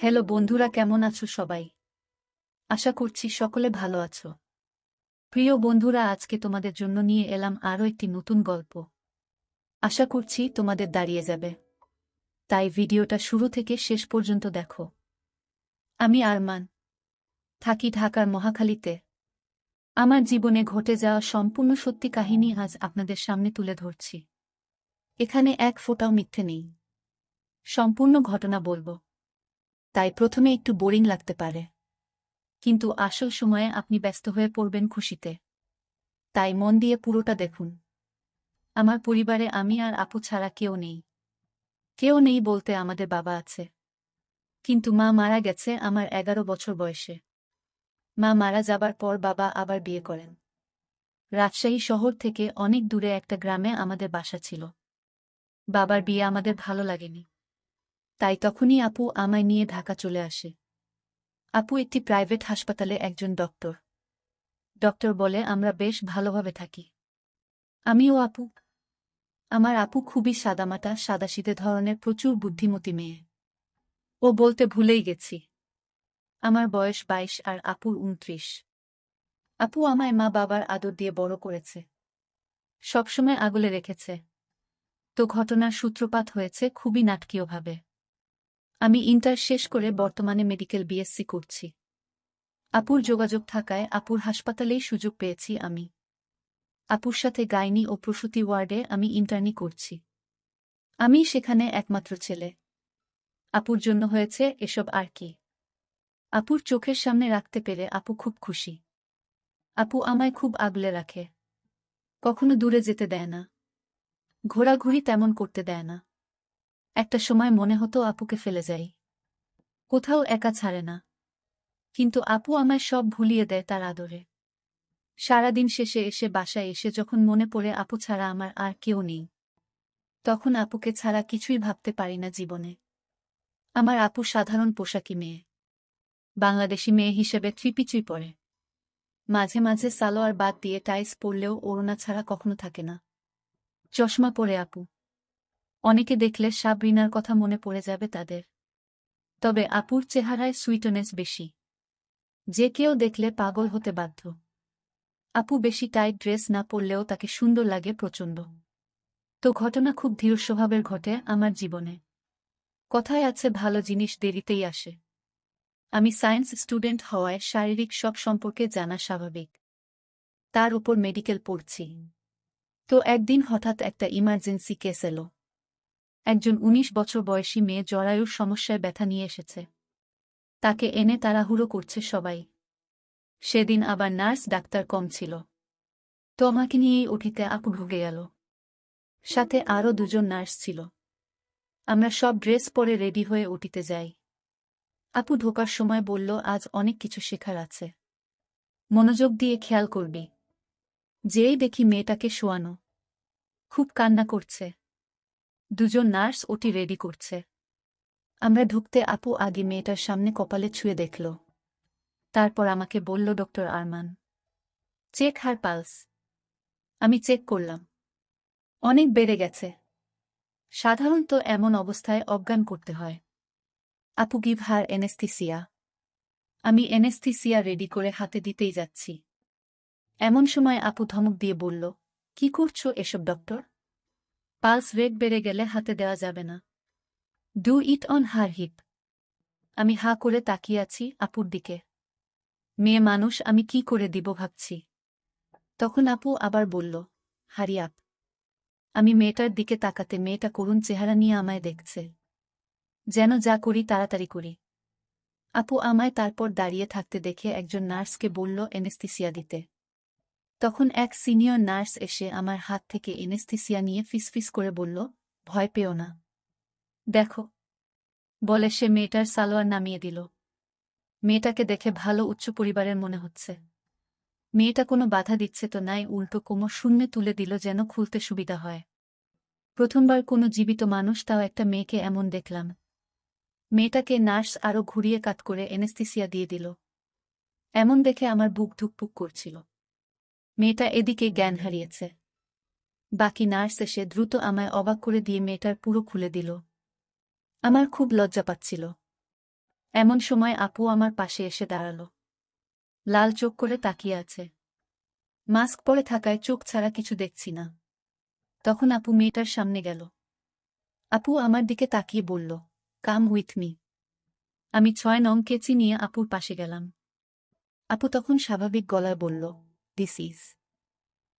Hello বন্ধুরা, কেমন আছো সবাই? আশা করছি সকলে ভালো আছো। প্রিয় বন্ধুরা, আজকে তোমাদের জন্য নিয়ে এলাম আরও একটি নতুন গল্প। আশা করছি তোমাদের দাঁড়িয়ে যাবে, তাই ভিডিওটা শুরু থেকে শেষ পর্যন্ত দেখো। আমি আরমান, থাকি ঢাকার মহাখালীতে। আমার জীবনে ঘটে যাওয়া সম্পূর্ণ সত্যি কাহিনী আজ আপনাদের সামনে তুলে ধরছি। এখানে এক ফোঁটাও মিথ্যে নেই, সম্পূর্ণ ঘটনা বলবো। তাই প্রথমে একটু বোরিং লাগতে পারে, কিন্তু আসল সময়ে আপনি ব্যস্ত হয়ে পড়বেন খুশিতে। তাই মন দিয়ে পুরোটা দেখুন। আমার পরিবারে আমি আর আপু ছাড়া কেউ নেই। কেউ নেই বলতে আমাদের বাবা আছে, কিন্তু মা মারা গেছে আমার 11 বছর বয়সে। মা মারা যাবার পর বাবা আবার বিয়ে করেন। রাজশাহী শহর থেকে অনেক দূরে একটা গ্রামে আমাদের বাসা ছিল। বাবার বিয়ে আমাদের ভালো লাগেনি, তাই তখনই আপু আমায় নিয়ে ঢাকা চলে আসে। আপু একটি প্রাইভেট হাসপাতালে একজন ডক্টর। ডক্টর বলে আমরা বেশ ভালোভাবে থাকি। আমিও আপু। আমার আপু খুবই সাদামাটা সাদাসিধে ধরনের, প্রচুর বুদ্ধিমতী মেয়ে। ও বলতে ভুলেই গেছি, আমার বয়স 22 আর আপুর 29। আপু আমায় মা বাবার আদর দিয়ে বড় করেছে, সবসময় আগলে রেখেছে। তো ঘটনার সূত্রপাত হয়েছে খুবই নাটকীয়ভাবে। আমি ইন্টার শেষ করে বর্তমানে মেডিকেল বিএসসি করছি। আপুর যোগাযোগ থাকায় আপুর হাসপাতালেই সুযোগ পেয়েছি আমি। আপুর সাথে গাইনি ও প্রসূতি ওয়ার্ডে আমি ইন্টার্নি করছি। আমি সেখানে একমাত্র ছেলে। আপুর জন্য হয়েছে এসব আর কি। আপুর চোখের সামনে রাখতে পেরে আপু খুব খুশি। আপু আমায় খুব আগলে রাখে, কখনো দূরে যেতে দেয় না, ঘোরাঘুরি তেমন করতে দেয় না। একটা সময় মনে হতো আপুকে ফেলে যাই, কোথাও একা ছাড়ে না। কিন্তু আপু আমায় সব ভুলিয়ে দেয় তার আদরে। সারাদিন শেষে এসে বাসায় এসে যখন মনে পড়ে আপু ছাড়া আমার আর কেউ নেই, তখন আপুকে ছাড়া কিছুই ভাবতে পারি না জীবনে। আমার আপু সাধারণ পোশাকি মেয়ে, বাংলাদেশি মেয়ে হিসেবে থ্রিপিচুই পরে। মাঝে মাঝে সালোয়ার বাদ দিয়ে টাইস পরলেও ওড়না ছাড়া কখনো থাকে না। চশমা পরে আপু। অনেকে দেখলে সাবরিনার কথা মনে পড়ে যাবে তাদের। তবে আপুর চেহারায় সুইটনেস বেশি, যে কেউ দেখলে পাগল হতে বাধ্য। আপু বেশি টাইট ড্রেস না পরলেও তাকে সুন্দর লাগে প্রচণ্ড। তো ঘটনা খুব ধীর স্বভাবের ঘটে আমার জীবনে। কথায় আছে ভালো জিনিস দেরিতেই আসে। আমি সায়েন্স স্টুডেন্ট হওয়ায় শারীরিক সব সম্পর্কে জানা স্বাভাবিক। তার উপর মেডিকেল পড়ছি। তো একদিন হঠাৎ একটা ইমার্জেন্সি কেস এলো। একজন 19 বছর বয়সী মেয়ে জরায়ুর সমস্যায় ব্যথা নিয়ে এসেছে। তাকে এনে তাড়াহুড়ো করছে সবাই। সেদিন আবার নার্স ডাক্তার কম ছিল। তো আমাকে নিয়েই ওটিতে আপু ঢুকে গেল। সাথে আরও দুজন নার্স ছিল। আমরা সব ড্রেস পরে রেডি হয়ে ওটিতে যাই। আপু ঢোকার সময় বলল, আজ অনেক কিছু শেখার আছে, মনোযোগ দিয়ে খেয়াল করবি। যেই দেখি মেয়েটাকে শোয়ানো, খুব কান্না করছে। দুজন নার্স ওটি রেডি করছে। আমরা ঢুকতে আপু আগে মেয়েটার সামনে কপালে ছুঁয়ে দেখল। তারপর আমাকে বলল, ডক্টর আরমান, চেক হার পালস। আমি চেক করলাম, অনেক বেড়ে গেছে। সাধারণত এমন অবস্থায় অজ্ঞান করতে হয়। আপু গিভ হার এনেস্থিসিয়া। আমি এনেস্থিসিয়া রেডি করে হাতে দিতেই যাচ্ছি। এমন সময় আপু ধমক দিয়ে বলল, কি করছো এসব ডক্টর? পালস রেট বেড়ে গেলে হাতে দেওয়া যাবে না। Do it on her hip. আমি হা করে তাকিয়ে আছি আপুর দিকে। মেয়ে মানুষ, আমি কি করে দিব ভাবছি। তখন আপু আবার বলল, হারি আপ। আমি মেয়েটার দিকে তাকাতে মেয়েটা করুণ চেহারা নিয়ে আমায় দেখছে, যেন যা করি তাড়াতাড়ি করি। আপু আমায় তারপর দাঁড়িয়ে থাকতে দেখে একজন নার্সকে বলল এনেস্থিসিয়া দিতে। তখন এক সিনিয়র নার্স এসে আমার হাত থেকে এনেস্থিসিয়া নিয়ে ফিসফিস করে বলল, ভয় পেও না, দেখো। বলে সে মেয়েটার সালোয়ার নামিয়ে দিল। মেয়েটাকে দেখে ভালো উচ্চ পরিবারের মনে হচ্ছে। মেয়েটা কোনো বাধা দিচ্ছে তো নাই, উল্টো কোমর শূন্যে তুলে দিল যেন খুলতে সুবিধা হয়। প্রথমবার কোনো জীবিত মানুষ, তাও একটা মেয়েকে এমন দেখলাম। মেয়েটাকে নার্স আরও ঘুরিয়ে কাত করে এনেস্থিসিয়া দিয়ে দিল। এমন দেখে আমার বুক ধুকপুক করছিল। মেয়েটা এদিকে জ্ঞান হারিয়েছে। বাকি নার্স এসে দ্রুত আমায় অবাক করে দিয়ে মেয়েটার পুরো খুলে দিল। আমার খুব লজ্জা পাচ্ছিল। এমন সময় আপু আমার পাশে এসে দাঁড়াল। লাল চোখ করে তাকিয়ে আছে। মাস্ক পরে থাকায় চোখ ছাড়া কিছু দেখছি না। তখন আপু মেয়েটার সামনে গেল। আপু আমার দিকে তাকিয়ে বলল, কাম উইথ মি। আমি ৬ নং কেচি নিয়ে আপুর পাশে গেলাম। আপু তখন স্বাভাবিক গলায় বলল, দিস ইজ।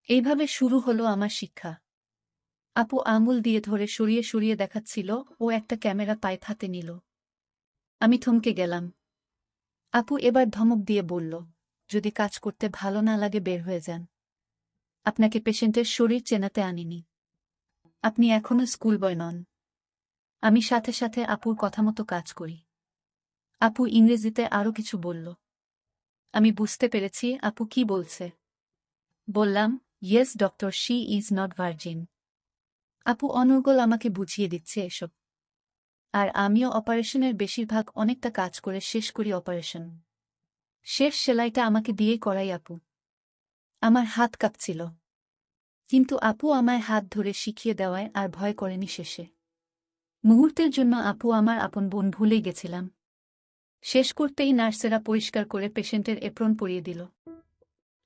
এইভাবে শুরু হলো আমার শিক্ষা। আপু আঙুল দিয়ে ধরে সরিয়ে সরিয়ে দেখাচ্ছিল, ও একটা ক্যামেরা পাইপ হাতে নিল। আমি থমকে গেলাম। আপু এবার ধমক দিয়ে বলল, যদি কাজ করতে ভালো না লাগে বের হয়ে যান। আপনাকে পেশেন্টের শরীর চেনাতে আনিনি। আপনি এখনো স্কুল বয় নন। আমি সাথে সাথে আপুর কথামতো কাজ করি। আপু ইংরেজিতে আরও কিছু বলল। আমি বুঝতে পেরেছি আপু কি বলছে। বললাম, yes doctor, she is not virgin. আপু অনর্গল আমাকে বুঝিয়ে দিচ্ছে এসব। আর আমিও অপারেশনের বেশিরভাগ অনেকটা কাজ করে শেষ করি অপারেশন। শেষ সেলাইটা আমাকে দিয়েই করাই আপু। আমার হাত কাঁপছিল। কিন্তু আপু আমায় হাত ধরে শিখিয়ে দেওয়ায় আর ভয় করেনি শেষে। মুহূর্তের জন্য আপু আমার আপন বোন ভুলেই গেছিলাম। শেষ করতেই নার্সেরা পরিষ্কার করে পেশেন্টের এপ্রন পরিয়ে দিল।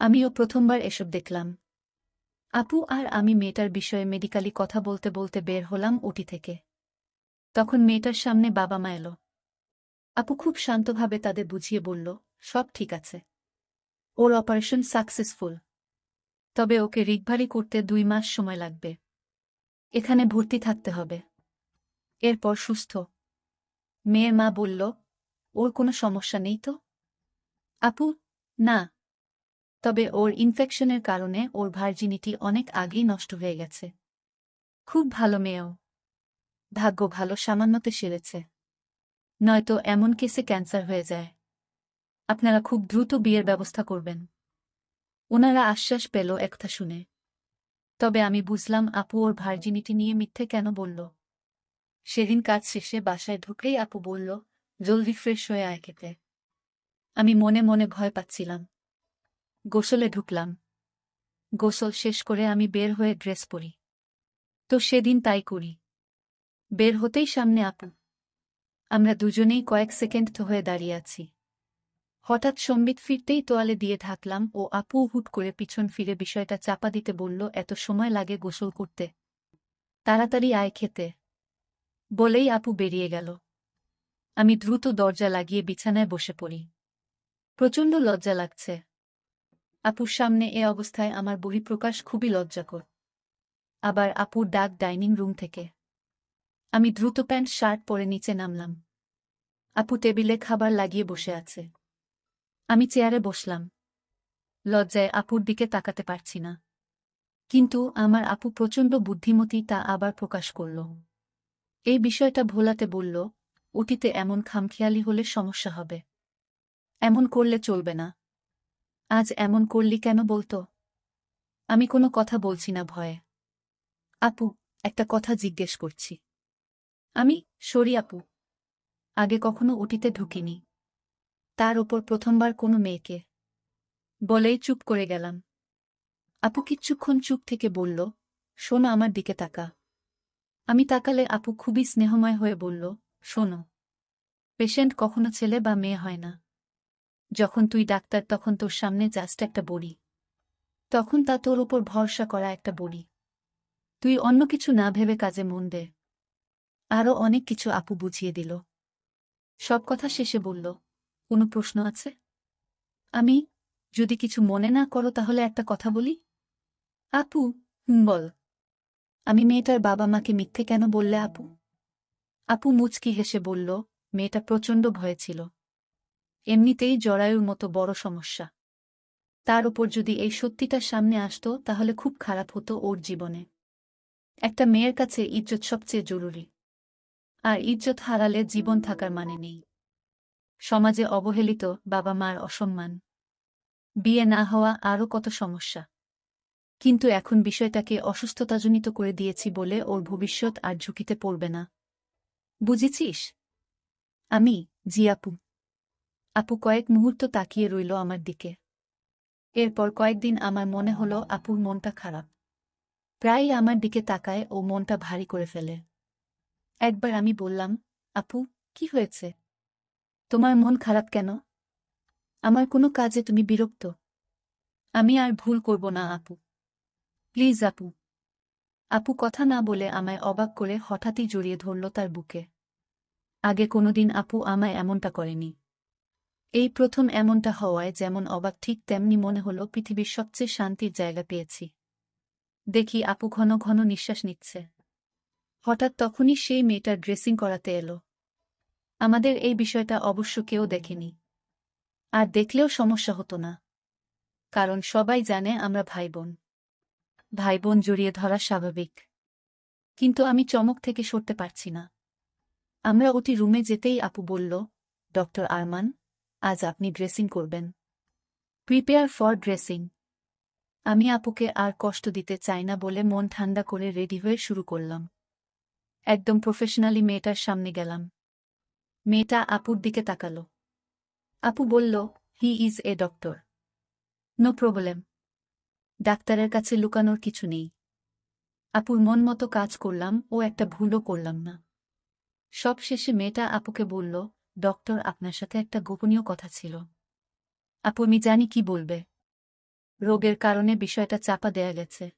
আমিও প্রথমবার এসব দেখলাম। আপু আর আমি মেয়েটার বিষয়ে মেডিকালি কথা বলতে বলতে বের হলাম ওটি থেকে। তখন মেয়েটার সামনে বাবা মা এলো। আপু খুব শান্তভাবে তাদের বুঝিয়ে বলল, সব ঠিক আছে। ওর অপারেশন সাকসেসফুল। তবে ওকে রিকভারি করতে 2 মাস সময় লাগবে। এখানে ভর্তি থাকতে হবে। এরপর সুস্থ। মেয়ের মা বলল, ওর কোনো সমস্যা নেই তো? আপু, না। তবে ওর ইনফেকশনের কারণে ওর ভার্জিনিটি অনেক আগেই নষ্ট হয়ে গেছে। খুব ভালো মেয়েও। ভাগ্য ভালো সামান্যতে সেরেছে। নয়তো এমন কেসে ক্যান্সার হয়ে যায়। আপনারা খুব দ্রুত বিয়ের ব্যবস্থা করবেন। ওনারা আশ্বাস পেল একথা শুনে। তবে আমি বুঝলাম আপু ওর ভার্জিনিটি নিয়ে মিথ্যে কেন বলল। সেদিন কাজ শেষে বাসায় ঢুকলেই আপু বলল, জলদি ফ্রেশ হয়ে আয় খেতে। আমি মনে মনে ভয় পাচ্ছিলাম। গোসলে ঢুকলাম। গোসল শেষ করে আমি বের হয়ে ড্রেস পরি। তো সেদিন তাই করি। বের হতেই সামনে আপু। আমরা দুজনেই কয়েক সেকেন্ড হয়ে দাঁড়িয়ে আছি। হঠাৎ সম্বিত ফিরতেই তোয়ালে দিয়ে ঢাকলাম ও আপু হুট করে পিছন ফিরে বিষয়টা চাপা দিতে বলল, এত সময় লাগে গোসল করতে? তাড়াতাড়ি আয় খেতে। বলেই আপু বেরিয়ে গেল। আমি দ্রুত দরজা লাগিয়ে বিছানায় বসে পড়ি। প্রচণ্ড লজ্জা লাগছে। আপুর সামনে এ অবস্থায় আমার বহিঃপ্রকাশ খুবই লজ্জাকর। আবার আপুর ডাক ডাইনিং রুম থেকে। আমি দ্রুত প্যান্ট শার্ট পরে নিচে নামলাম। আপু টেবিলে খাবার লাগিয়ে বসে আছে। আমি চেয়ারে বসলাম। লজ্জায় আপুর দিকে তাকাতে পারছি না। কিন্তু আমার আপু প্রচণ্ড বুদ্ধিমতী, তা আবার প্রকাশ করল। এই বিষয়টা ভোলাতে বলল, ওটিতে এমন খামখেয়ালি হলে সমস্যা হবে। এমন করলে চলবে না। আজ এমন করলি কেন বলতো? আমি কোনো কথা বলছি না ভয়ে। আপু, একটা কথা জিজ্ঞেস করছি। আমি সরি আপু। আগে কখনো ওটিতে ঢুকিনি। তার ওপর প্রথমবার কোনো মেয়েকে। বলেই চুপ করে গেলাম। আপু কিচ্ছুক্ষণ চুপ থেকে বলল, শোনো আমার দিকে তাকা। আমি তাকালে আপু খুবই স্নেহময় হয়ে বলল, শোনো, পেশেন্ট কখনো ছেলে বা মেয়ে হয় না। যখন তুই ডাক্তার তখন তোর সামনে জাস্ট একটা বড়ি। তখন তা তোর ওপর ভরসা করা একটা বড়ি। তুই অন্য কিছু না ভেবে কাজে মন দে। আরও অনেক কিছু আপু বুঝিয়ে দিল। সব কথা শেষে বলল, কোনো প্রশ্ন আছে? আমি, যদি কিছু মনে না করো তাহলে একটা কথা বলি। আপু, বল। আমি মেয়েটার বাবা মাকে মিথ্যে কেন বললে আপু? আপু মুচকি হেসে বলল, মেয়েটা প্রচণ্ড ভয়ে ছিল। এমনিতেই জরায়ুর মতো বড় সমস্যা। তার ওপর যদি এই সত্যিটা সামনে আসতো তাহলে খুব খারাপ হতো ওর জীবনে। একটা মেয়ের কাছে ইজ্জত সবচেয়ে জরুরি। আর ইজ্জত হারালে জীবন থাকার মানে নেই। সমাজে অবহেলিত, বাবা মার অসম্মান, বিয়ে না হওয়া, আরও কত সমস্যা। কিন্তু এখন বিষয়টাকে অসুস্থতাজনিত করে দিয়েছি বলে ওর ভবিষ্যৎ আর ঝুঁকিতে পড়বে না। বুঝেছিস? আমি, জি আপু। আপু কয়েক মুহূর্ত তাকিয়ে রইল আমার দিকে। এরপর কয়েকদিন আমার মনে হলো আপুর মনটা খারাপ। প্রায়ই আমার দিকে তাকায় ও মনটা ভারী করে ফেলে। একবার আমি বললাম, আপু, কি হয়েছে? তোমার মন খারাপ কেন? আমার কোনো কাজে তুমি বিরক্ত? আমি আর ভুল করব না আপু। প্লিজ আপু। আপু কথা না বলে আমায় অবাক করে হঠাৎই জড়িয়ে ধরল তার বুকে। আগে কোনোদিন আপু আমায় এমনটা করেনি। এই প্রথম এমনটা হওয়ায় যেমন অবাক ঠিক তেমনি মনে হলো পৃথিবীর সবচেয়ে শান্তির জায়গা পেয়েছি। দেখি আপু ঘন ঘন নিঃশ্বাস নিচ্ছে। হঠাৎ তখনই সেই মেয়েটার ড্রেসিং করাতে এলো। আমাদের এই বিষয়টা অবশ্য কেউ দেখেনি। আর দেখলেও সমস্যা হতো না। কারণ সবাই জানে আমরা ভাইবোন। ভাইবোন জড়িয়ে ধরা স্বাভাবিক। কিন্তু আমি চমক থেকে সরতে পারছি না। আমরা ওটি রুমে যেতেই আপু বলল, ডক্টর আরমান, আজ আপনি ড্রেসিং করবেন। Prepare for dressing. আমি আপুকে আর কষ্ট দিতে চাই না বলে মন ঠান্ডা করে রেডি হয়ে শুরু করলাম। একদম প্রফেশনালি মেয়েটার সামনে গেলাম। মেয়েটা আপুর দিকে তাকালো। আপু বলল, he is a doctor. No problem. ডাক্তারের কাছে লুকানোর কিছু নেই। আপুর মন মতো কাজ করলাম ও একটা ভুলও করলাম না। সব শেষে মেয়েটা আপুকে বলল, ডক্টর আপনার সাথে একটা গোপনীয় কথা ছিল। আপু আমি জানি কি বলবে। রোগের কারণে বিষয়টা চাপা দেয়া গেছে।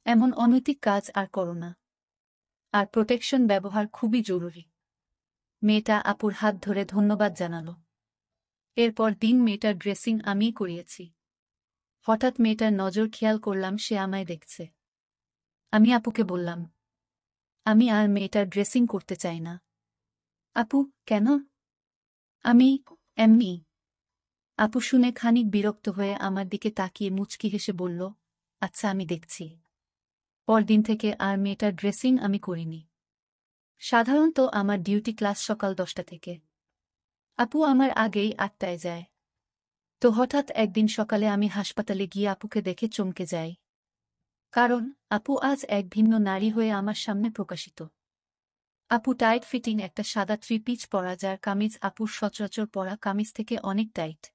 এমন অনৈতিক কাজ আর করো না। আর প্রোটেকশন ব্যবহার খুবই জরুরি। মেয়েটা আপুর হাত ধরে ধন্যবাদ জানাল। এরপর দিন মেয়েটার ড্রেসিং আমিই করিয়েছি। হঠাৎ মেয়েটার নজর খেয়াল করলাম সে আমায় দেখছে। আমি আপুকে বললাম, আমি আর মেয়েটার ড্রেসিং করতে চাই না। আপু, কেন? আমি এমনি। আপু শুনে খানিক বিরক্ত হয়ে আমার দিকে তাকিয়ে মুচকি হেসে বলল, আচ্ছা আমি দেখছি। পরদিন থেকে আর মেয়েটার ড্রেসিং আমি করিনি। সাধারণত আমার ডিউটি ক্লাস সকাল 10টা থেকে। আপু আমার আগেই 8টায় যায়। তো হঠাৎ একদিন সকালে আমি হাসপাতালে গিয়ে আপুকে দেখে চমকে যাই। কারণ আপু আজ এক ভিন্ন নারী হয়ে আমার সামনে প্রকাশিত। আপু টাইট ফিটিং একটা সাদা থ্রি-পিস পরা, যার কামিজ আপুর সচরাচর পরা কামিজ থেকে অনেক টাইট।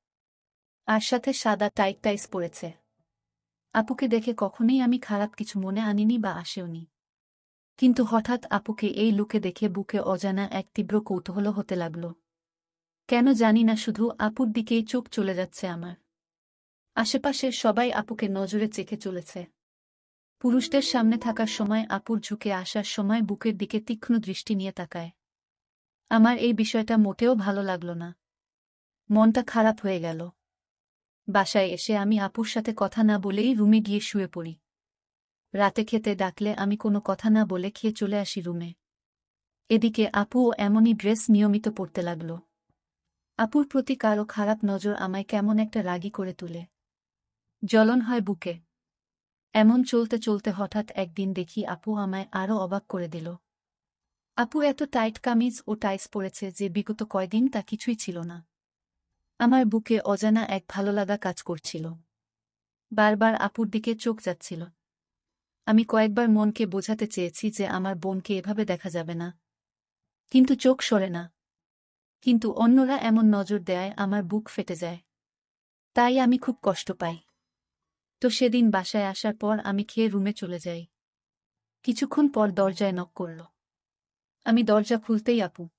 আর সাথে সাদা টাইট টাইস পরেছে। আপুকে দেখে কখনোই আমি খারাপ কিছু মনে আনিনি বা আসেওনি। কিন্তু হঠাৎ আপুকে এই লুকে দেখে বুকে অজানা এক তীব্র কৌতূহল হতে লাগল। কেন জানি না, শুধু আপুর দিকেই চোখ চলে যাচ্ছে আমার। আশেপাশে সবাই আপুকে নজরে চেখে চলেছে। পুরুষদের সামনে থাকার সময় আপুর ঝুঁকে আসার সময় বুকের দিকে তীক্ষ্ণ দৃষ্টি নিয়ে তাকায়। আমার এই বিষয়টা মোটেও ভালো লাগল না। মনটা খারাপ হয়ে গেল। বাসায় এসে আমি আপুর সাথে কথা না বলেই রুমে গিয়ে শুয়ে পড়ি। রাতে খেতে ডাকলে আমি কোনো কথা না বলে খেয়ে চলে আসি রুমে। এদিকে আপুও এমনই ড্রেস নিয়মিত পরতে লাগল। আপুর প্রতি কারো খারাপ নজর আমায় কেমন একটা রাগী করে তোলে। জ্বলন হয় বুকে। এমন চলতে চলতে হঠাৎ একদিন দেখি আপু আমায় আরও অবাক করে দিল। আপু এত টাইট কামিজ ও টাইস পরেছে যে বিগত কয়দিন তা কিছুই ছিল না। আমার বুকে অজানা এক ভালোলাগা কাজ করছিল। বারবার আপুর দিকে চোখ যাচ্ছিল। আমি কয়েকবার মনকে বোঝাতে চেয়েছি যে আমার বোনকে এভাবে দেখা যাবে না। কিন্তু চোখ সরে না। কিন্তু অন্যরা এমন নজর দেয় আমার বুক ফেটে যায়। তাই আমি খুব কষ্ট পাই। তো সেদিন বাসায় আসার পর আমি খেয়ে রুমে চলে যাই। কিছুক্ষণ পর দরজায় নক করল। আমি দরজা খুলতেই আপু।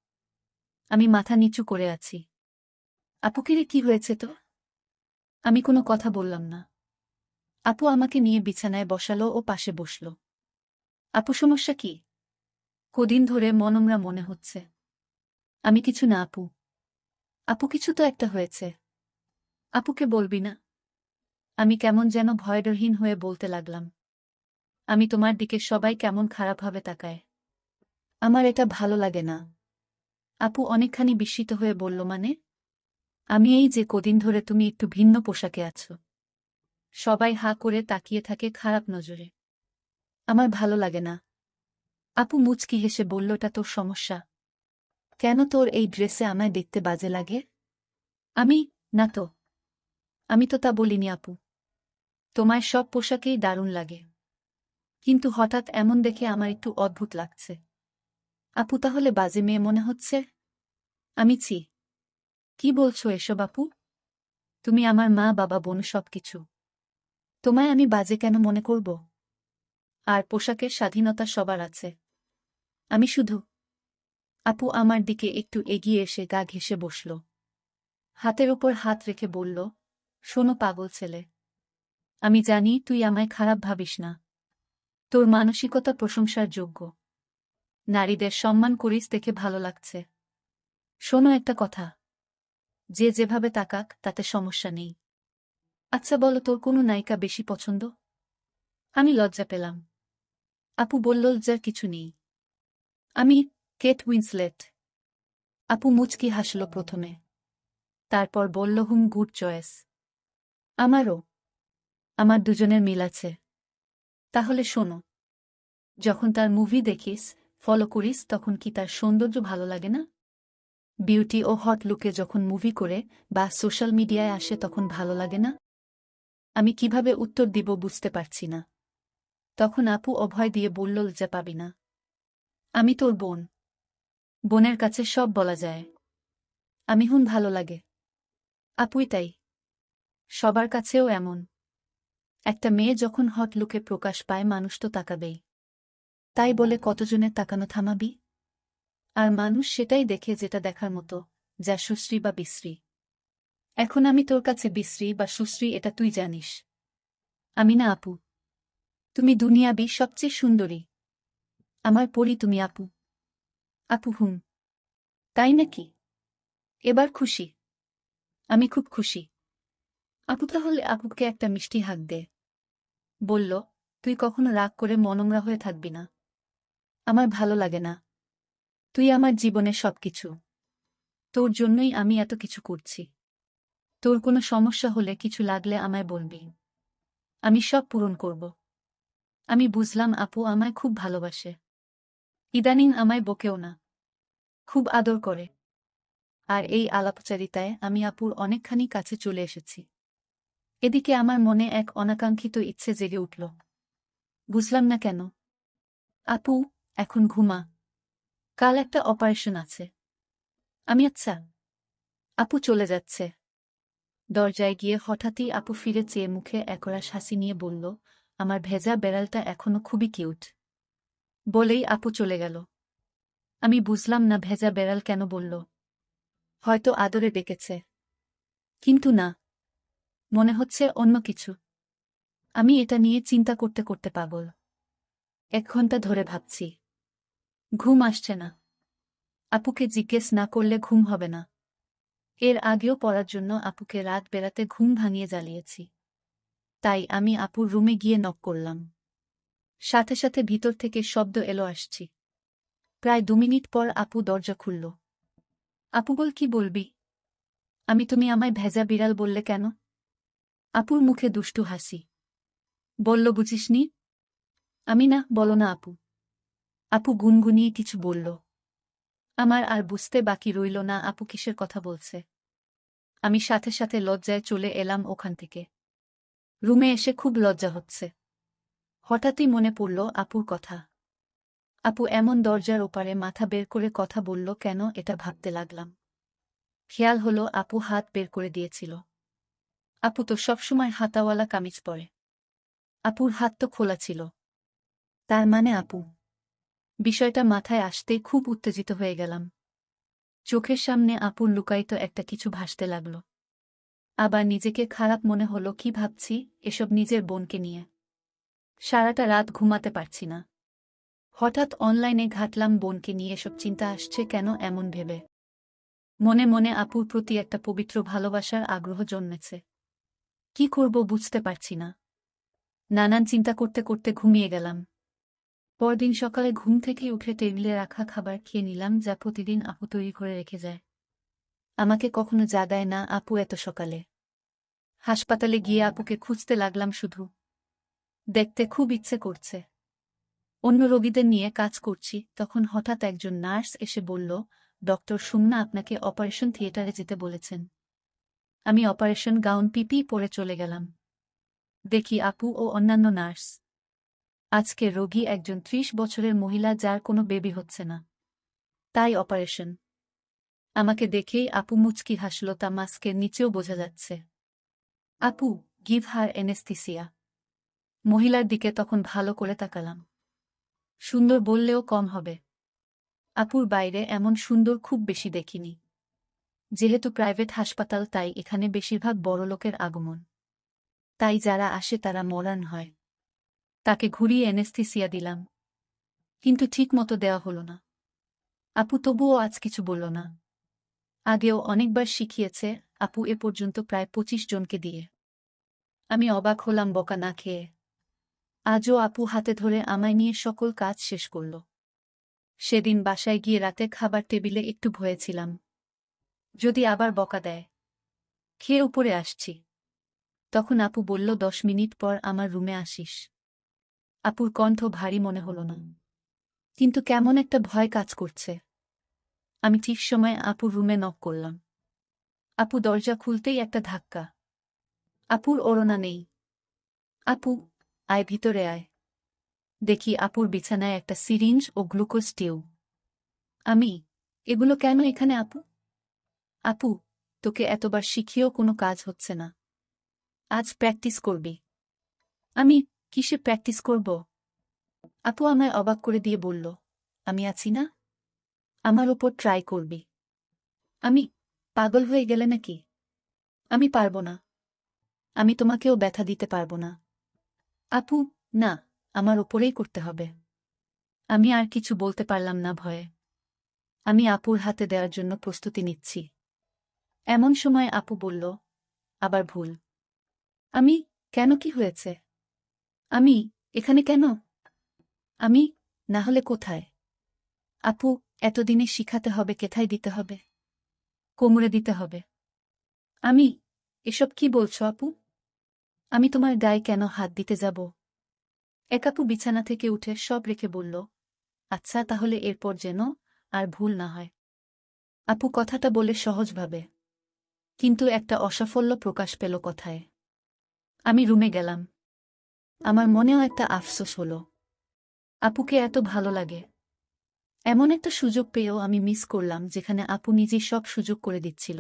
আমি মাথা নিচু করে আছি। আপুকে রে, কি হয়েছে তো? আমি কোনো কথা বললাম না। আপু আমাকে নিয়ে বিছানায় বসালো ও পাশে বসল। আপু সমস্যা কি? কদিন ধরে মনমরা মনে হচ্ছে। আমি কিছু না আপু। আপু কিছু তো একটা হয়েছে। আপুকে বলবি না? আমি কেমন যেন ভয়ডরহীন হয়ে বলতে লাগলাম। আমি তোমার দিকে সবাই কেমন খারাপভাবে তাকায়। আমার এটা ভালো লাগে না। আপু অনেকখানি বিস্মিত হয়ে বলল, মানে? আমি এই যে কদিন ধরে তুমি একটু ভিন্ন পোশাকে আছো। সবাই হাঁ করে তাকিয়ে থাকে খারাপ নজরে। আমার ভালো লাগে না। আপু মুচকি হেসে বলল, এটা তোর সমস্যা। কেন তোর এই ড্রেসে আমায় দেখতে বাজে লাগে? আমি না তো। আমি তো তা বলিনি আপু। তোমায় সব পোশাকেই দারুণ লাগে। কিন্তু হঠাৎ এমন দেখে আমার একটু অদ্ভুত লাগছে। আপু তাহলে বাজে মেয়ে মনে হচ্ছে? আমি ছি। কি বলছো এসব আপু? তুমি আমার মা, বাবা, বোন সবকিছু। তোমায় আমি বাজে কেন মনে করব? আর পোশাকের স্বাধীনতা সবার আছে। আমি শুধু আপু আমার দিকে একটু এগিয়ে এসে গা ঘেঁষে বসল। হাতের ওপর হাত রেখে বলল, শোনো পাগল ছেলে, আমি জানি তুই আমায় খারাপ ভাবিস না। তোর মানসিকতা প্রশংসার যোগ্য। নারীদের সম্মান করিস দেখে ভালো লাগছে। শোনো একটা কথা, যে যেভাবে তাকাক তাতে সমস্যা নেই। আচ্ছা বলো, তোর কোনো নায়িকা বেশি পছন্দ? আমি লজ্জা পেলাম। আপু বলল, লজ্জার কিছু নেই। আমি কেট উইন্সলেট। আপু মুচকি হাসল প্রথমে, তারপর বলল, গুড চয়েস। আমারও। আমার দুজনের মিল আছে। তাহলে শোনো, যখন তার মুভি দেখিস, ফলো করিস, তখন কি তার সৌন্দর্য ভালো লাগে না? বিউটি ও হট লুকে যখন মুভি করে বা সোশ্যাল মিডিয়ায় আসে তখন ভালো লাগে না? আমি কিভাবে উত্তর দিব বুঝতে পারছি না। তখন আপু অভয় দিয়ে বলল, লজ্জা পাবি না। আমি তোর বোন। বোনের কাছে সব বলা যায়। আমি ভালো লাগে। আপুই তাই। সবার কাছেও এমন। একটা মেয়ে যখন হট লুকে প্রকাশ পায় মানুষ তো তাকাবেই। তাই বলে কতজনের তাকানো থামাবি? আর মানুষ সেটাই দেখে যেটা দেখার মতো, যা সুশ্রী বা বিশ্রী। এখন আমি তোর কাছে বিশ্রী বা সুশ্রী এটা তুই জানিস। আমি না আপু। তুমি দুনিয়াবি সবচেয়ে সুন্দরী। আমার পরি তুমি আপু। আপু তাই নাকি? এবার খুশি? আমি খুব খুশি। আপু তাহলে আপুকে একটা মিষ্টি হাঁক দে। বলল, তুই কখনো রাগ করে মনমরা হয়ে থাকবি না। আমার ভালো লাগে না। তুই আমার জীবনে সবকিছু। তোর জন্যই আমি এত কিছু করছি। তোর কোনো সমস্যা হলে কিছু লাগলে আমায় বলবি। আমি সব পূরণ করব। আমি বুঝলাম আপু আমায় খুব ভালোবাসে। ইদানিং আমায় বকেও না, খুব আদর করে। আর এই আলাপচারিতায় আমি আপুর অনেকখানি কাছে চলে এসেছি। এদিকে আমার মনে এক অনাকাঙ্ক্ষিত ইচ্ছে জেগে উঠল। বুঝলাম না কেন। আপু, এখন ঘুমা। কাল একটা অপারেশন আছে। আমি আচ্ছা। আপু চলে যাচ্ছে। দরজায় গিয়ে হঠাৎই আপু ফিরে চেয়ে মুখে একরাশ হাসি নিয়ে বলল, আমার ভেজা বেড়ালটা এখনো খুবই কিউট। বলেই আপু চলে গেল। আমি বুঝলাম না ভেজা বেড়াল কেন বলল। হয়তো আদরে ডেকেছে। কিন্তু না, মনে হচ্ছে অন্য কিছু। আমি এটা নিয়ে চিন্তা করতে করতে পাগল। 1 ঘন্টা ধরে ভাবছি। ঘুম আসছে না। আপুকে জিজ্ঞেস না করলে ঘুম হবে না। এর আগেও পড়ার জন্য আপুকে রাত বেড়াতে ঘুম ভাঙিয়ে জ্বালিয়েছি। তাই আমি আপুর রুমে গিয়ে নক করলাম। সাথে সাথে ভিতর থেকে শব্দ এলো, আসছি। প্রায় 2 মিনিট পর আপু দরজা খুলল। আপু বল, কি বলবি? তুমি আমায় ভেজা বিড়াল বললে কেন? আপুর মুখে দুষ্টু হাসি। বলল, বুঝিসনি? আমি না, বলো না আপু। আপু গুনগুনিয়ে কিছু বলল। আমার আর বুঝতে বাকি রইল না আপু কিসের কথা বলছে। আমি সাথে সাথে লজ্জায় চলে এলাম ওখান থেকে। রুমে এসে খুব লজ্জা হচ্ছে। হঠাৎই মনে পড়ল আপুর কথা। আপু এমন দরজার ওপারে মাথা বের করে কথা বলল কেন, এটা ভাবতে লাগলাম। খেয়াল হলো আপু হাত বের করে দিয়েছিল। আপু তো সবসময় হাতাওয়ালা কামিজ পরে। আপুর হাত তো খোলা ছিল। তার মানে আপু। বিষয়টা মাথায় আসতেই খুব উত্তেজিত হয়ে গেলাম। চোখের সামনে আপুর লুকায়িত একটা কিছু ভাসতে লাগল। আবার নিজেকে খারাপ মনে হলো, কি ভাবছি এসব নিজের বোনকে নিয়ে। সারাটা রাত ঘুমাতে পারছি না। হঠাৎ অনলাইনে ঘাটলাম বোনকে নিয়ে এসব চিন্তা আসছে কেন এমন ভেবে। মনে মনে আপুর প্রতি একটা পবিত্র ভালোবাসার আগ্রহ জন্মেছে। কি করব বুঝতে পারছি না। নানান চিন্তা করতে করতে ঘুমিয়ে গেলাম। পরদিন সকালে ঘুম থেকে উঠে টেবিলে রাখা খাবার খেয়ে নিলাম, যা প্রতিদিন আপু তৈরি করে রেখে যায়। আমাকে কখনো জাগায় না আপু এত সকালে। হাসপাতালে গিয়ে আপুকে খুঁজতে লাগলাম শুধু। দেখতে খুব ইচ্ছে করছে। অন্য রোগীদের নিয়ে কাজ করছি, তখন হঠাৎ একজন নার্স এসে বলল, ডক্টর সুমনা আপনাকে অপারেশন থিয়েটারে যেতে বলেছেন। আমি অপারেশন গাউন পিপি পরে চলে গেলাম। দেখি আপু ও অন্যান্য নার্স। আজকে রোগী একজন 30 বছরের মহিলা, যার কোনো বেবি হচ্ছে না। তাই অপারেশন। আমাকে দেখেই আপু মুচকি হাসল, তা মাস্কের নিচেও বোঝা যাচ্ছে। আপু, গিভ হার এনেস্থিসিয়া। মহিলার দিকে তখন ভালো করে তাকালাম। সুন্দর বললেও কম হবে। আপুর বাইরে এমন সুন্দর খুব বেশি দেখিনি। যেহেতু প্রাইভেট হাসপাতাল তাই এখানে বেশিরভাগ বড়লোকের আগমন। তাই যারা আসে তারা মরান হয়। তাকে ঘুরিয়ে এনেস্থিসিয়া দিলাম, কিন্তু ঠিক মতো দেওয়া হলো না। আপু তবুও আজ কিছু বলল না। আগেও অনেকবার শিখিয়েছে আপু, এ পর্যন্ত প্রায় 25 জনকে দিয়ে। আমি অবাক হলাম বকা না খেয়ে। আজও আপু হাতে ধরে আমায় নিয়ে সকল কাজ শেষ করল। সেদিন বাসায় গিয়ে রাতে খাবার টেবিলে একটু ভয়ে ছিলাম, যদি আবার বকা দেয়। খেয়ে উপরে আসছি, তখন আপু বলল 10 মিনিট পর আমার রুমে আসিস। আপুর কণ্ঠ ভারী মনে হলো না, কিন্তু কেমন একটা ভয় কাজ করছে। আমি ঠিক সময়ে আপুর রুমে নক করলাম। আপু দরজা খুলতেই একটা ধাক্কা। আপুর ওড়না নেই। আপু, আয় ভিতরে আয়। দেখি আপুর বিছানায় একটা সিরিঞ্জ ও গ্লুকোজ টিউব। আমি, এগুলো কেন এখানে আপু? আপু, তোকে এতবার শিখিয়েও কোনো কাজ হচ্ছে না। আজ প্র্যাকটিস করবি। আমি, কিসে প্র্যাকটিস করব? আপু আমায় অবাক করে দিয়ে বলল, আমি আছি না, আমার ওপর ট্রাই করবি। আমি, পাগল হয়ে গেলে নাকি? আমি পারব না। আমি তোমাকেও ব্যথা দিতে পারব না। আপু, না, আমার ওপরেই করতে হবে। আমি আর কিছু বলতে পারলাম না ভয়ে। আমি আপুর হাতে দেওয়ার জন্য প্রস্তুতি নিচ্ছি। এমন সময় আপু বলল, আবার ভুল। আমি, কেন, কি হয়েছে? আমি, এখানে কেন? আমি, না হলে কোথায়? আপু, এতদিনে শিখাতে হবে কেথায় দিতে হবে। কোমরে দিতে হবে। আমি, এসব কি বলছো আপু? আমি তোমার গায়ে কেন হাত দিতে যাব? এক আপু বিছানা থেকে উঠে সব রেখে বলল, আচ্ছা তাহলে এরপর যেন আর ভুল না হয়। আপু কথাটা বলে সহজভাবে, কিন্তু একটা অসাফল্য প্রকাশ পেল কথায়। আমি রুমে গেলাম। আমার মনেও একটা আফসোস হলো। আপুকে এত ভালো লাগে। এমন একটা সুযোগ পেয়েও আমি মিস করলাম যেখানে আপু নিজেই সব সুযোগ করে দিচ্ছিল।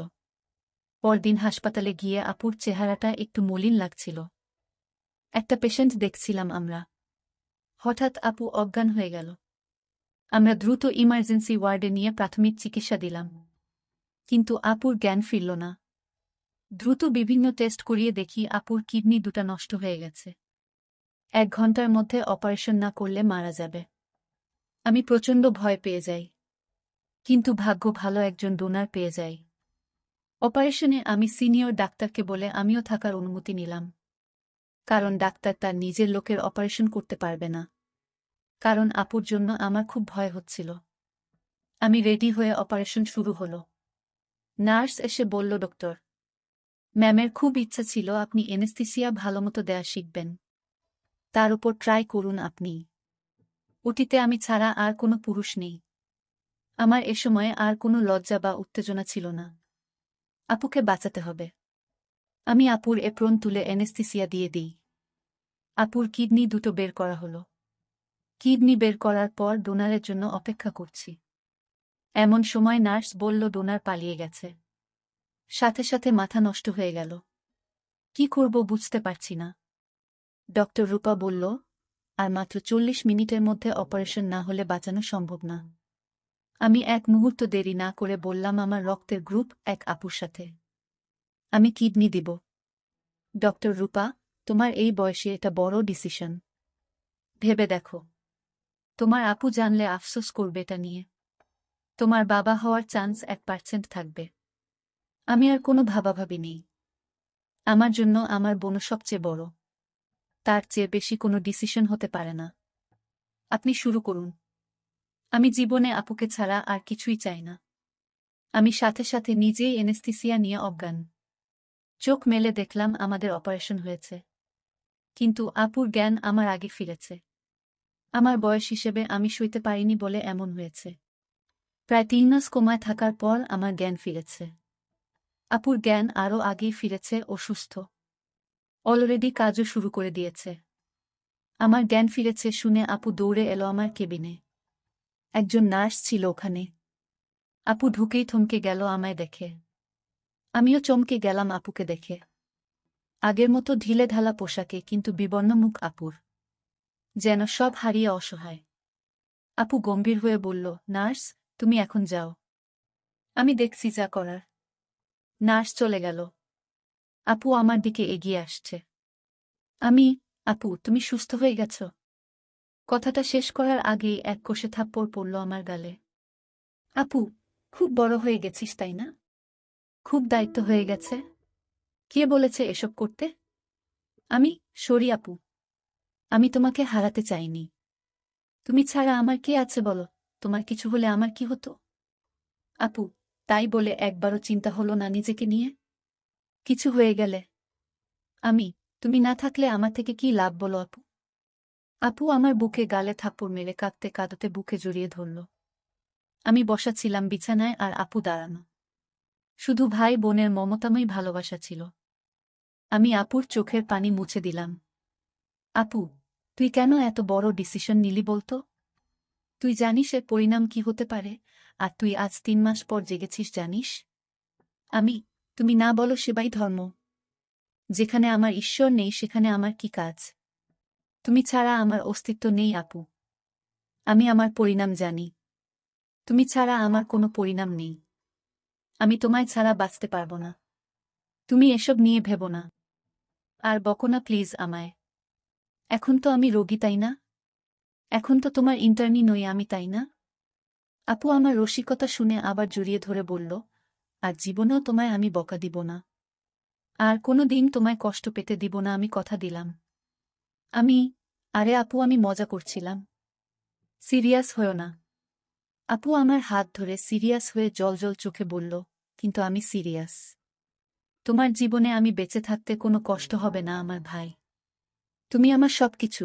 পরদিন হাসপাতালে গিয়ে আপুর চেহারাটা একটু মলিন লাগছিল। একটা পেশেন্ট দেখছিলাম আমরা। হঠাৎ আপু অজ্ঞান হয়ে গেল। আমরা দ্রুত ইমার্জেন্সি ওয়ার্ডে নিয়ে প্রাথমিক চিকিৎসা দিলাম, কিন্তু আপুর জ্ঞান ফিরল না। দ্রুত বিভিন্ন টেস্ট করিয়ে দেখি আপুর কিডনি দুটা নষ্ট হয়ে গেছে। 1 ঘন্টার মধ্যে অপারেশন না করলে মারা যাবে। আমি প্রচণ্ড ভয় পেয়ে যাই, কিন্তু ভাগ্য ভালো একজন ডোনার পেয়ে যাই। অপারেশনে আমি সিনিয়র ডাক্তারকে বলে আমিও থাকার অনুমতি নিলাম, কারণ ডাক্তার তার নিজের লোকের অপারেশন করতে পারবে না। কারণ আপুর জন্য আমার খুব ভয় হচ্ছিল। আমি রেডি হয়ে অপারেশন শুরু হলো। নার্স এসে বলল, ডক্টর ম্যামের খুব ইচ্ছা ছিল আপনি এনেস্থিসিয়া ভালোমতো দেয়া শিখবেন। তার উপর ট্রাই করুন আপনি। ওটিতে আমি ছাড়া আর কোনো পুরুষ নেই। আমার এ সময়ে আর কোনো লজ্জা বা উত্তেজনা ছিল না। আপুকে বাঁচাতে হবে। আমি আপুর এপ্রন তুলে এনেস্থিসিয়া দিয়ে দিই। আপুর কিডনি দুটো বের করা হলো। কিডনি বের করার পর ডোনারের জন্য অপেক্ষা করছি। এমন সময় নার্স বলল ডোনার পালিয়ে গেছে। সাথে সাথে মাথা নষ্ট হয়ে গেল। কি করব বুঝতে পারছি না। ডক্টর রূপা বলল, আর মাত্র 40 মিনিটের মধ্যে অপারেশন না হলে বাঁচানো সম্ভব না। আমি এক মুহূর্ত দেরি না করে বললাম আমার রক্তের গ্রুপ 1 আপুর সাথে। আমি কিডনি দিব। ডক্টর রূপা, তোমার এই বয়সে এটা বড় ডিসিশন। ভেবে দেখো। তোমার আপু জানলে আফসোস করবে এটা নিয়ে। তোমার বাবা হওয়ার চান্স 1% থাকবে। আমি আর কোনো ভাবাভাবি নেই। আমার জন্য আমার বোন সবচেয়ে বড়। তার চেয়ে বেশি কোনো ডিসিশন হতে পারে না। আপনি শুরু করুন। আমি জীবনে আপুকে ছাড়া আর কিছুই চাই না। আমি সাথে সাথে নিজেই এনেস্থিসিয়া নিয়ে অজ্ঞান। চোখ মেলে দেখলাম আমাদের অপারেশন হয়েছে, কিন্তু আপুর জ্ঞান আমার আগে ফিরেছে। আমার বয়স হিসেবে আমি সইতে পারিনি বলে এমন হয়েছে। প্রায় 3 মাস কোমায় থাকার পর আমার জ্ঞান ফিরেছে। আপুর জ্ঞান আরও আগেই ফিরেছে ও সুস্থ। অলরেডি কাজও শুরু করে দিয়েছে। আমার জ্ঞান ফিরেছে শুনে আপু দৌড়ে এলো আমার কেবিনে। একজন নার্স ছিল ওখানে। আপু ঢুকেই থমকে গেল আমায় দেখে। আমিও চমকে গেলাম আপুকে দেখে। আগের মতো ঢিলেঢালা পোশাকে, কিন্তু বিবর্ণ মুখ আপুর। যেন সব হারিয়ে অসহায়। আপু গম্ভীর হয়ে বলল, নার্স, তুমি এখন যাও। আমি দেখছি যা করার। নার্স চলে গেল। আপু আমার দিকে এগিয়ে আসছে। আমি, আপু তুমি সুস্থ হয়ে গেছ? কথাটা শেষ করার আগেই এক কষে থাপ্পড় পড়ল আমার গালে। আপু, খুব বড় হয়ে গেছিস তাই না? খুব দায়িত্ব হয়ে গেছে। কে বলেছে এসব করতে? আমি, সরি আপু। আমি তোমাকে হারাতে চাইনি। তুমি ছাড়া আমার কে আছে বলো? তোমার কিছু হলে আমার কি হতো? আপু, তাই বলে একবারও চিন্তা হলো না নিজেকে নিয়ে? কিছু হয়ে গেলে? আমি, তুমি না থাকলে আমার থেকে কি লাভ বলো আপু? আপু আমার বুকে গালে থাপ্পড় মেরে কাঁদতে কাঁদতে বুকে জড়িয়ে ধরল। আমি বসা ছিলাম বিছানায় আর আপু দাঁড়ানো। শুধু ভাই বোনের মমতাময়ী ভালোবাসা ছিল। আমি আপুর চোখের পানি মুছে দিলাম। আপু, তুই কেন এত বড় ডিসিশন নিলি বলতো? তুই জানিস এর পরিণাম কি হতে পারে? আর তুই আজ 3 মাস পর জেগেছিস জানিস? আমি, তুমি না বলো সেবাই ধর্ম। যেখানে আমার ঈশ্বর নেই সেখানে আমার কি কাজ? তুমি ছাড়া আমার অস্তিত্ব নেই আপু। আমি আমার পরিণাম জানি। তুমি ছাড়া আমার কোনো পরিণাম নেই। আমি তোমায় ছাড়া বাঁচতে পারব না। তুমি এসব নিয়ে ভেবো না। আর বকো না প্লিজ আমায়। এখন তো আমি রোগী তাই না? এখন তো তোমার ইন্টার্নি নই আমি তাই না? আপু আমার রসিকতা শুনে আবার জড়িয়ে ধরে বলল, আর জীবনেও তোমায় আমি বকা দিব না। আর কোনো দিন তোমায় কষ্ট পেতে দিব না আমি কথা দিলাম। আমি, আরে আপু আমি মজা করছিলাম। সিরিয়াস হয়ো না। আপু আমার হাত ধরে সিরিয়াস হয়ে জলজল চোখে বলল, কিন্তু আমি সিরিয়াস। তোমার জীবনে আমি বেঁচে থাকতে কোনো কষ্ট হবে না আমার ভাই। তুমি আমার সবকিছু।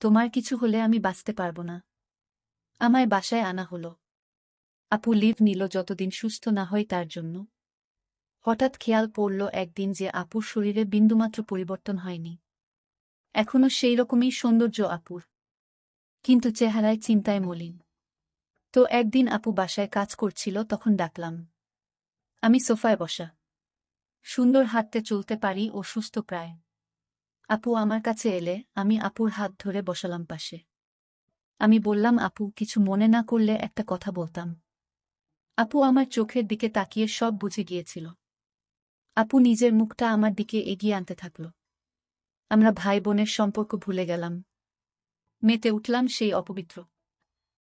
তোমার কিছু হলে আমি বাঁচতে পারব না। আমায় বাসায় আনা হলো। আপু লিভ নিল যতদিন সুস্থ না হয় তার জন্য। হঠাৎ খেয়াল পড়ল একদিন যে আপুর শরীরে বিন্দুমাত্র পরিবর্তন হয়নি। এখনো সেই রকমই সৌন্দর্য আপুর, কিন্তু চেহারায় চিন্তায় মলিন। তো একদিন আপু বাসায় কাজ করছিল তখন ডাকলাম। আমি সোফায় বসা। সুন্দর হাঁটতে চলতে পারি ও সুস্থ প্রায়। আপু আমার কাছে এলে আমি আপুর হাত ধরে বসালাম পাশে। আমি বললাম আপু কিছু মনে না করলে একটা কথা বলতাম। আপু আমার চোখের দিকে তাকিয়ে সব বুঝে গিয়েছিল। আপু নিজের মুখটা আমার দিকে এগিয়ে আনতে থাকল। আমরা ভাই বোনের সম্পর্ক ভুলে গেলাম। মেতে উঠলাম সেই অপবিত্র